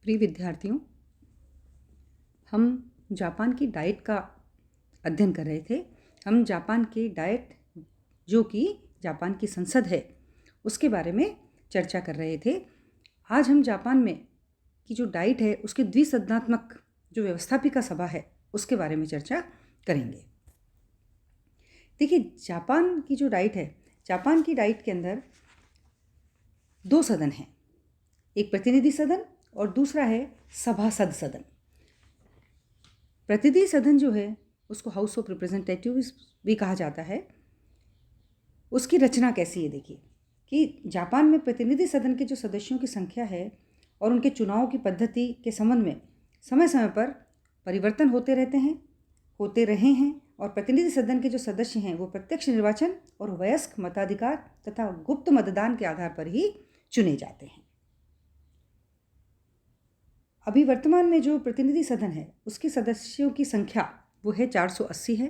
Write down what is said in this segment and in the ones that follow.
प्रिय विद्यार्थियों, हम जापान की डाइट का अध्ययन कर रहे थे। हम जापान की डाइट जो कि जापान की संसद है उसके बारे में चर्चा कर रहे थे। आज हम जापान में की जो डाइट है उसकी द्विसदनात्मक जो व्यवस्थापिका सभा है उसके बारे में चर्चा करेंगे। देखिए, जापान की जो डाइट है, जापान की डाइट के अंदर दो सदन हैं, एक प्रतिनिधि सदन और दूसरा है सभासद सदन। प्रतिनिधि सदन जो है उसको हाउस ऑफ रिप्रेजेंटेटिव्स भी कहा जाता है। उसकी रचना कैसी है, देखिए कि जापान में प्रतिनिधि सदन के जो सदस्यों की संख्या है और उनके चुनाव की पद्धति के संबंध में समय समय पर परिवर्तन होते रहे हैं और प्रतिनिधि सदन के जो सदस्य हैं वो प्रत्यक्ष निर्वाचन और वयस्क मताधिकार तथा गुप्त मतदान के आधार पर ही चुने जाते हैं। अभी वर्तमान में जो प्रतिनिधि सदन है उसके सदस्यों की संख्या वो है 480 है।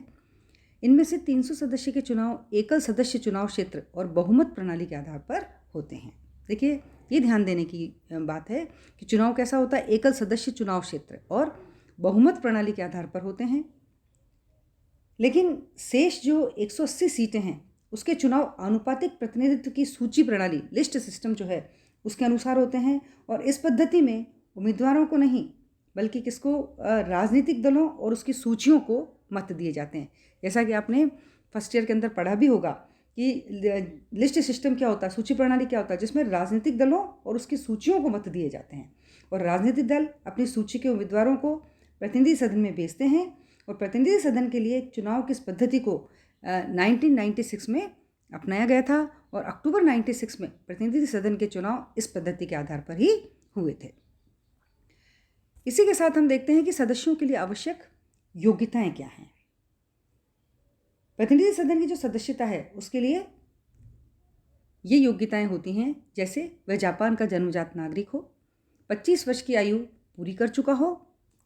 इनमें से 300 सदस्य के चुनाव एकल सदस्य चुनाव क्षेत्र और बहुमत प्रणाली के आधार पर होते हैं। देखिए, ये ध्यान देने की बात है कि चुनाव कैसा होता है, एकल सदस्य चुनाव क्षेत्र और बहुमत प्रणाली के आधार पर होते हैं। लेकिन शेष जो 180 सीटें हैं उसके चुनाव आनुपातिक प्रतिनिधित्व की सूची प्रणाली, लिस्ट सिस्टम जो है उसके अनुसार होते हैं। और इस पद्धति में उम्मीदवारों को नहीं बल्कि किसको, राजनीतिक दलों और उसकी सूचियों को मत दिए जाते हैं। जैसा कि आपने फर्स्ट ईयर के अंदर पढ़ा भी होगा कि लिस्ट सिस्टम क्या होता है, सूची प्रणाली क्या होता है, जिसमें राजनीतिक दलों और उसकी सूचियों को मत दिए जाते हैं और राजनीतिक दल अपनी सूची के उम्मीदवारों को प्रतिनिधि सदन में भेजते हैं। और प्रतिनिधि सदन के लिए चुनाव की इस पद्धति को 1996 में अपनाया गया था और अक्टूबर 96 में प्रतिनिधि सदन के चुनाव इस पद्धति के आधार पर ही हुए थे। इसी के साथ हम देखते हैं कि सदस्यों के लिए आवश्यक योग्यताएं क्या हैं। प्रतिनिधि सदन की जो सदस्यता है उसके लिए ये योग्यताएं होती हैं, जैसे वह जापान का जन्मजात नागरिक हो, 25 वर्ष की आयु पूरी कर चुका हो।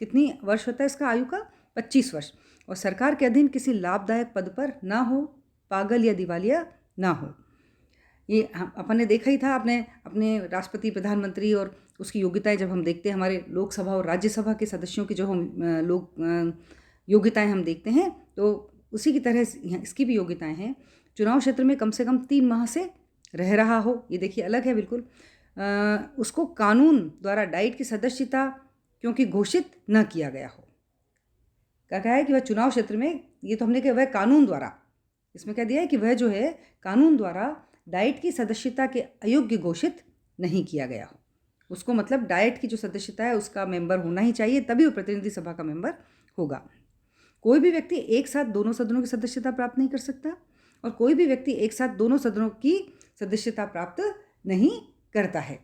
कितनी वर्ष होता है इसका आयु का? 25 वर्ष। और सरकार के अधीन किसी लाभदायक पद पर ना हो, पागल या दिवालिया ना हो। ये अपन ने देखा ही था, आपने अपने राष्ट्रपति, प्रधानमंत्री और उसकी योग्यताएं जब हम देखते हैं, हमारे लोकसभा और राज्यसभा के सदस्यों की जो हम योग्यताएं हम देखते हैं, तो उसी की तरह इसकी भी योग्यताएं हैं। चुनाव क्षेत्र में कम से कम 3 माह से रह रहा हो, ये देखिए अलग है बिल्कुल। उसको कानून द्वारा डाइट की सदस्यता क्योंकि घोषित न किया गया हो। क्या कहा है कि वह चुनाव क्षेत्र में, ये तो हमने कहा वह कानून द्वारा, इसमें क्या दिया है कि वह जो है कानून द्वारा डाइट की सदस्यता के अयोग्य घोषित नहीं किया गया हो। उसको मतलब डाइट की जो सदस्यता है उसका मेंबर होना ही चाहिए, तभी वो प्रतिनिधि सभा का मेंबर होगा। कोई भी व्यक्ति एक साथ दोनों सदनों की सदस्यता प्राप्त नहीं कर सकता और कोई भी व्यक्ति एक साथ दोनों सदनों की सदस्यता प्राप्त नहीं करता है।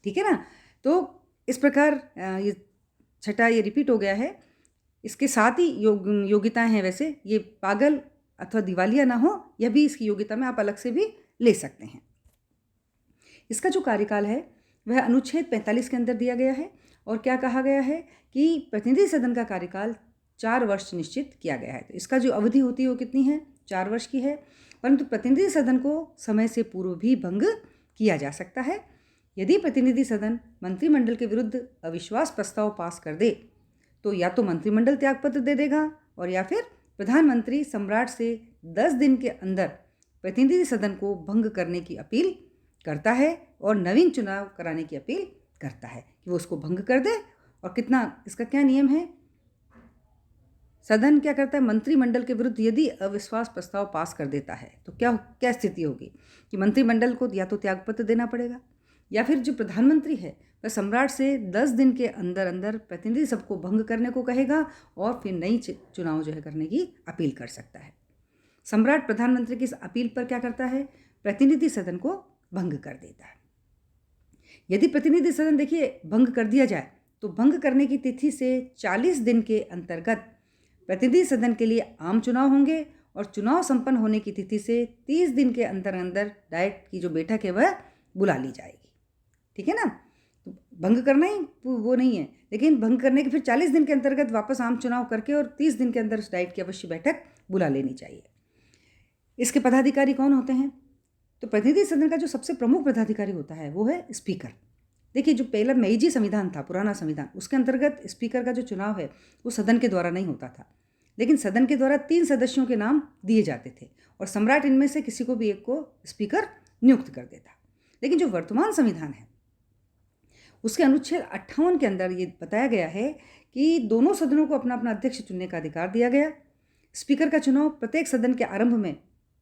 ठीक है ना? तो इस प्रकार ये छठा ये रिपीट हो गया है। इसके साथ ही योग्यताएं हैं, वैसे ये पागल अथवा दिवालिया ना हो, यह भी इसकी योग्यता में आप अलग से भी ले सकते हैं। इसका जो कार्यकाल है वह अनुच्छेद 45 के अंदर दिया गया है और क्या कहा गया है कि प्रतिनिधि सदन का कार्यकाल 4 वर्ष निश्चित किया गया है। तो इसका जो अवधि होती है वो कितनी है? 4 वर्ष की है। परंतु प्रतिनिधि सदन को समय से पूर्व भी भंग किया जा सकता है। यदि प्रतिनिधि सदन मंत्रिमंडल के विरुद्ध अविश्वास प्रस्ताव पास कर दे तो या तो मंत्रिमंडल त्यागपत्र दे देगा और या फिर प्रधानमंत्री सम्राट से 10 दिन के अंदर प्रतिनिधि सदन को भंग करने की अपील करता है और नवीन चुनाव कराने की अपील करता है कि वो उसको भंग कर दे। और कितना, इसका क्या नियम है? सदन क्या करता है? मंत्रिमंडल के विरुद्ध यदि अविश्वास प्रस्ताव पास कर देता है तो क्या स्थिति होगी कि मंत्रिमंडल को या तो त्यागपत्र देना पड़ेगा या फिर जो प्रधानमंत्री है वह सम्राट से 10 दिन के अंदर अंदर प्रतिनिधि सभा को भंग करने को कहेगा और फिर नई चुनाव जो है करने की अपील कर सकता है। सम्राट प्रधानमंत्री की इस अपील पर क्या करता है? प्रतिनिधि सदन को भंग कर देता है। यदि प्रतिनिधि सदन, देखिए, भंग कर दिया जाए तो भंग करने की तिथि से 40 दिन के अंतर्गत प्रतिनिधि सदन के लिए आम चुनाव होंगे और चुनाव संपन्न होने की तिथि से 30 दिन के अंदर अंदर डाइट की जो बैठक है वह बुला ली जाएगी। ठीक है ना? तो भंग करना ही वो नहीं है, लेकिन भंग करने के फिर 40 दिन के अंतर्गत वापस आम चुनाव करके और 30 दिन के अंदर उस डाइट की अवश्य बैठक बुला लेनी चाहिए। इसके पदाधिकारी कौन होते हैं? तो प्रतिनिधि सदन का जो सबसे प्रमुख पदाधिकारी होता है वो है स्पीकर। देखिए, जो पहला मेईजी संविधान था, पुराना संविधान, उसके अंतर्गत स्पीकर का जो चुनाव है वो सदन के द्वारा नहीं होता था, लेकिन सदन के द्वारा 3 सदस्यों के नाम दिए जाते थे और सम्राट इनमें से किसी को भी एक को स्पीकर नियुक्त कर देता। लेकिन जो वर्तमान संविधान है उसके अनुच्छेद 58 के अंदर ये बताया गया है कि दोनों सदनों को अपना अपना अध्यक्ष चुनने का अधिकार दिया गया। स्पीकर का चुनाव प्रत्येक सदन के आरंभ में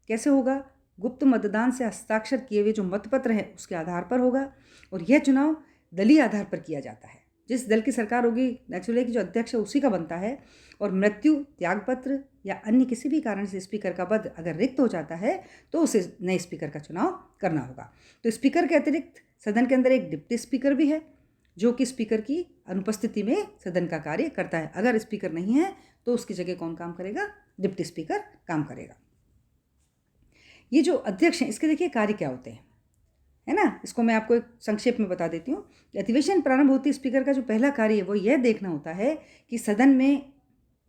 कैसे होगा? गुप्त मतदान से हस्ताक्षर किए हुए जो मतपत्र हैं उसके आधार पर होगा और यह चुनाव दलीय आधार पर किया जाता है। जिस दल की सरकार होगी, नेचुरली की जो अध्यक्ष है उसी का बनता है और मृत्यु, त्यागपत्र या अन्य किसी भी कारण से स्पीकर का पद अगर रिक्त हो जाता है तो उसे नए स्पीकर का चुनाव करना होगा। तो स्पीकर के अतिरिक्त सदन के अंदर एक डिप्टी स्पीकर भी है जो कि स्पीकर की अनुपस्थिति में सदन का कार्य करता है। अगर स्पीकर नहीं है तो उसकी जगह कौन काम करेगा? डिप्टी स्पीकर काम करेगा। ये जो अध्यक्ष हैं इसके देखिए कार्य क्या होते हैं, है ना? इसको मैं आपको एक संक्षेप में बता देती हूँ। अधिवेशन प्रारंभ होती स्पीकर का जो पहला कार्य है वो यह देखना होता है कि सदन में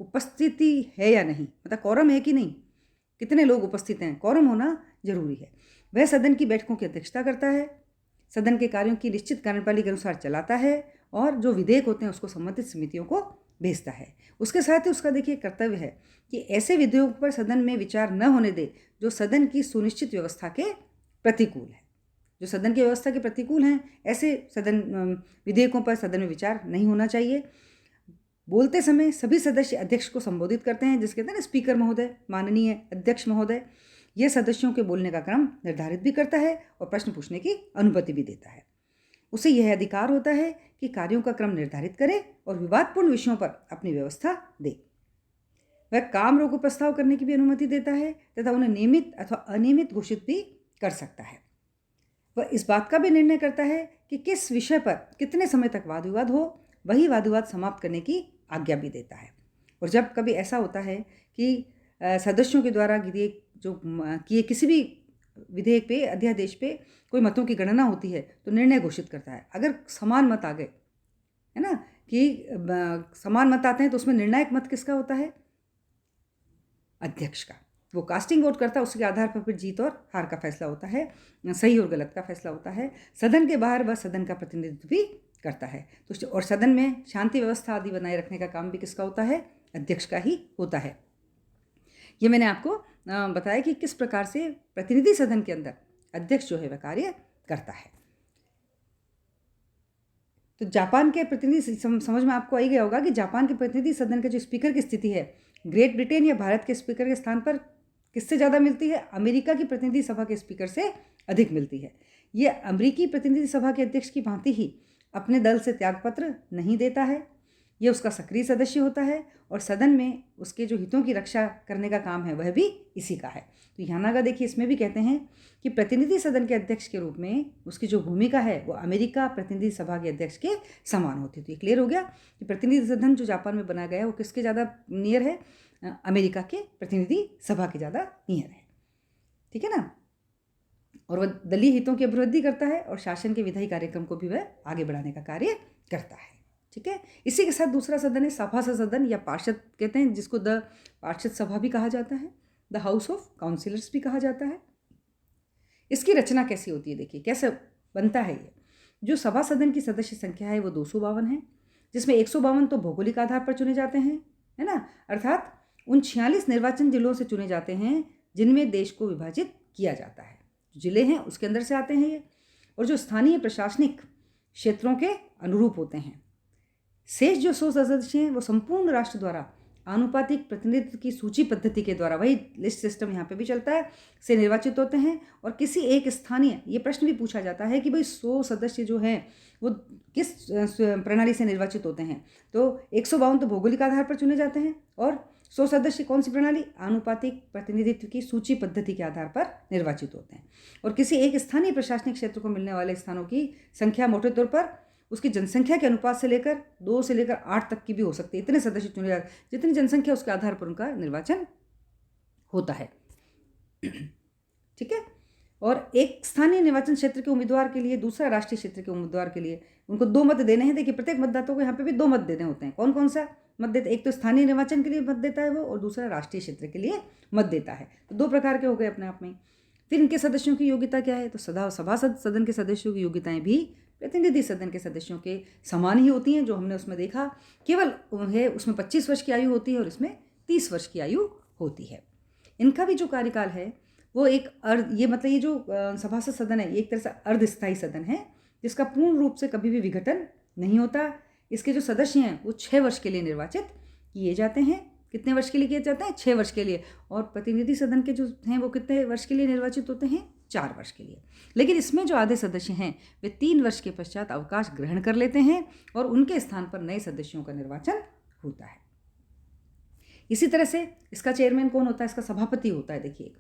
उपस्थिति है या नहीं, मतलब कॉरम है कि नहीं, कितने लोग उपस्थित हैं, कॉरम होना जरूरी है। वह सदन की बैठकों की अध्यक्षता करता है, सदन के कार्यों की निश्चित कार्यप्रणाली के अनुसार चलाता है और जो विधेयक होते हैं उसको संबंधित समितियों को भेजता है। उसके साथ ही उसका देखिए कर्तव्य है कि ऐसे विधेयकों पर सदन में विचार न होने दे जो सदन की सुनिश्चित व्यवस्था के प्रतिकूल है। जो सदन की व्यवस्था के प्रतिकूल हैं ऐसे विधेयकों पर सदन में विचार नहीं होना चाहिए। बोलते समय सभी सदस्य अध्यक्ष को संबोधित करते हैं, जिसके कहते हैं ना स्पीकर महोदय, माननीय अध्यक्ष महोदय। यह सदस्यों के बोलने का क्रम निर्धारित भी करता है और प्रश्न पूछने की अनुमति भी देता है। उसे यह अधिकार होता है कि कार्यों का क्रम निर्धारित करे और विवादपूर्ण विषयों पर अपनी व्यवस्था दे। वह काम रोको प्रस्ताव करने की भी अनुमति देता है तथा उन्हें नियमित अथवा अनियमित घोषित भी कर सकता है। वह इस बात का भी निर्णय करता है कि किस विषय पर कितने समय तक वाद विवाद हो, वही वाद विवाद समाप्त करने की आज्ञा भी देता है। और जब कभी ऐसा होता है कि सदस्यों के द्वारा विधेयक जो किए किसी भी विधेयक पे, अध्यादेश पे कोई मतों की गणना होती है तो निर्णय घोषित करता है। अगर समान मत आ गए, है ना, कि समान मत आते हैं तो उसमें निर्णायक मत किसका होता है? अध्यक्ष का। वो कास्टिंग वोट करता है, उसके आधार पर फिर जीत और हार का फैसला होता है, सही और गलत का फैसला होता है। सदन के बाहर वह सदन का प्रतिनिधित्व भी करता है। तो और सदन में शांति व्यवस्था आदि बनाए रखने का काम भी किसका होता है? अध्यक्ष का ही होता है। ये मैंने आपको बताया कि किस प्रकार से प्रतिनिधि सदन के अंदर अध्यक्ष जो है वह कार्य करता है। तो जापान के प्रतिनिधि समझ में आपको आ ही गया होगा कि जापान के प्रतिनिधि सदन के जो स्पीकर की स्थिति है ग्रेट ब्रिटेन या भारत के स्पीकर के स्थान पर किससे ज़्यादा मिलती है? अमेरिका की प्रतिनिधि सभा के स्पीकर से अधिक मिलती है। ये अमेरिकी प्रतिनिधि सभा के अध्यक्ष की भांति ही अपने दल से त्यागपत्र नहीं देता है। यह उसका सक्रिय सदस्य होता है और सदन में उसके जो हितों की रक्षा करने का काम है वह भी इसी का है। तो यानागा देखिए इसमें भी कहते हैं कि प्रतिनिधि सदन के अध्यक्ष के रूप में उसकी जो भूमिका है वो अमेरिका प्रतिनिधि सभा के अध्यक्ष के समान होती है। तो ये क्लियर हो गया कि प्रतिनिधि सदन जो जापान में बनाया गया है वो किसके ज़्यादा नियर है? अमेरिका के प्रतिनिधि सभा के ज़्यादा नियर है। ठीक है ना? और वह दलीय हितों की अभिवृद्धि करता है और शासन के विधायी कार्यक्रम को भी वह आगे बढ़ाने का कार्य करता है। ठीक है। इसी के साथ दूसरा सदन है सभासद सदन या पार्षद कहते हैं, जिसको द पार्षद सभा भी कहा जाता है, द हाउस ऑफ काउंसिलर्स भी कहा जाता है। इसकी रचना कैसी होती है? देखिए कैसे बनता है ये। जो सभा सदन की सदस्य संख्या है वो 252 है, जिसमें 152 तो भौगोलिक आधार पर चुने जाते हैं, है ना, अर्थात उन 46 निर्वाचन जिलों से चुने जाते हैं जिनमें देश को विभाजित किया जाता है। जिले हैं उसके अंदर से आते हैं ये, और जो स्थानीय प्रशासनिक क्षेत्रों के अनुरूप होते हैं। शेष जो 100 सदस्य हैं वो संपूर्ण राष्ट्र द्वारा आनुपातिक प्रतिनिधित्व की सूची पद्धति के द्वारा, वही लिस्ट सिस्टम यहाँ पे भी चलता है, से निर्वाचित होते हैं। और किसी एक स्थानीय, ये प्रश्न भी पूछा जाता है कि भाई 100 सदस्य जो हैं वो किस प्रणाली से निर्वाचित होते हैं? तो 152 तो भौगोलिक आधार पर चुने जाते हैं और 100 सदस्य कौन सी प्रणाली? आनुपातिक प्रतिनिधित्व की सूची पद्धति के आधार पर निर्वाचित होते हैं। और किसी एक स्थानीय प्रशासनिक क्षेत्र को मिलने वाले स्थानों की संख्या मोटे तौर पर उसकी जनसंख्या के अनुपात से लेकर 2 से लेकर 8 तक की भी हो सकती है। इतने सदस्य चुने जाते हैं, जितनी जनसंख्या उसके आधार पर उनका निर्वाचन होता है। ठीक है। और एक स्थानीय निर्वाचन क्षेत्र के उम्मीदवार के लिए दूसरा राष्ट्रीय क्षेत्र के उम्मीदवार के लिए उनको 2 मत देने हैं। देखिए प्रत्येक मतदाता को यहाँ पे भी 2 मत देने होते हैं। कौन कौन सा मत देता है? एक तो स्थानीय निर्वाचन के लिए मत देता है वो, और दूसरा राष्ट्रीय क्षेत्र के लिए मत देता है। तो 2 प्रकार के हो गए अपने आप में। फिर इनके सदस्यों की योग्यता क्या है? तो सभासद सदन के सदस्यों की योग्यताएं भी प्रतिनिधि सदन के सदस्यों के समान ही होती हैं, जो हमने उसमें देखा। केवल उन्हें उसमें 25 वर्ष की आयु होती है और इसमें 30 वर्ष की आयु होती है। इनका भी जो कार्यकाल है वो एक ये मतलब ये जो सभासद सदन है, ये एक तरह से अर्धस्थायी सदन है, जिसका पूर्ण रूप से कभी भी विघटन नहीं होता। इसके जो सदस्य हैं वो 6 वर्ष के लिए निर्वाचित किए जाते हैं। कितने वर्ष के लिए किए जाते हैं? 6 वर्ष के लिए। और प्रतिनिधि सदन के जो हैं वो कितने वर्ष के लिए निर्वाचित होते हैं? 4 वर्ष के लिए। लेकिन इसमें जो आधे सदस्य हैं वे 3 वर्ष के पश्चात अवकाश ग्रहण कर लेते हैं और उनके स्थान पर नए सदस्यों का निर्वाचन होता है। इसी तरह से इसका चेयरमैन कौन होता है? इसका सभापति होता है। देखिए,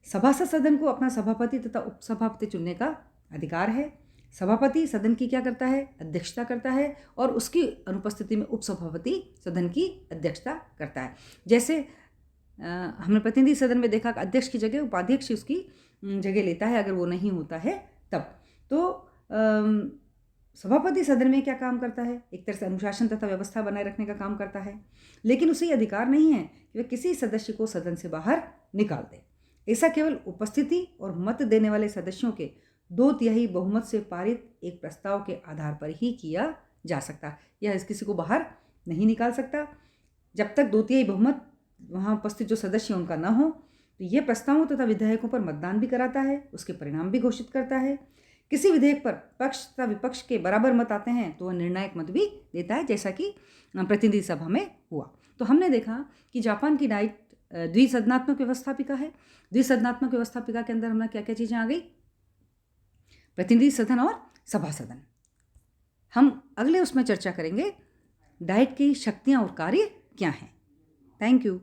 सभासद सदन को अपना सभापति तथा उपसभापति चुनने का अधिकार है। सभापति सदन की क्या करता है? अध्यक्षता करता है और उसकी अनुपस्थिति में उपसभापति सदन की अध्यक्षता करता है। जैसे हमने प्रतिनिधि सदन में देखा कि अध्यक्ष की जगह उपाध्यक्ष उसकी जगह लेता है अगर वो नहीं होता है तब। तो सभापति सदन में क्या काम करता है? एक तरह से अनुशासन तथा व्यवस्था बनाए रखने का काम करता है, लेकिन उसे अधिकार नहीं है कि वह किसी सदस्य को सदन से बाहर निकाल दे। ऐसा केवल उपस्थिति और मत देने वाले सदस्यों के 2/3 बहुमत से पारित एक प्रस्ताव के आधार पर ही किया जा सकता। यह किसी को बाहर नहीं निकाल सकता जब तक 2/3 बहुमत वहाँ उपस्थित जो सदस्य उनका न हो। तो ये प्रस्तावों तथा विधेयकों पर मतदान भी कराता है, उसके परिणाम भी घोषित करता है। किसी विधेयक पर पक्ष तथा विपक्ष के बराबर मत आते हैं तो वह निर्णायक मत भी देता है, जैसा कि प्रतिनिधि सभा में हुआ। तो हमने देखा कि जापान की डाइट द्विसदनात्मक व्यवस्थापिका है। द्विसदनात्मक व्यवस्थापिका के अंदर हमारा क्या क्या चीज़ें आ गई? प्रतिनिधि सदन और सभा सदन। हम अगले उसमें चर्चा करेंगे डाइट की शक्तियाँ और कार्य क्या हैं। Thank you.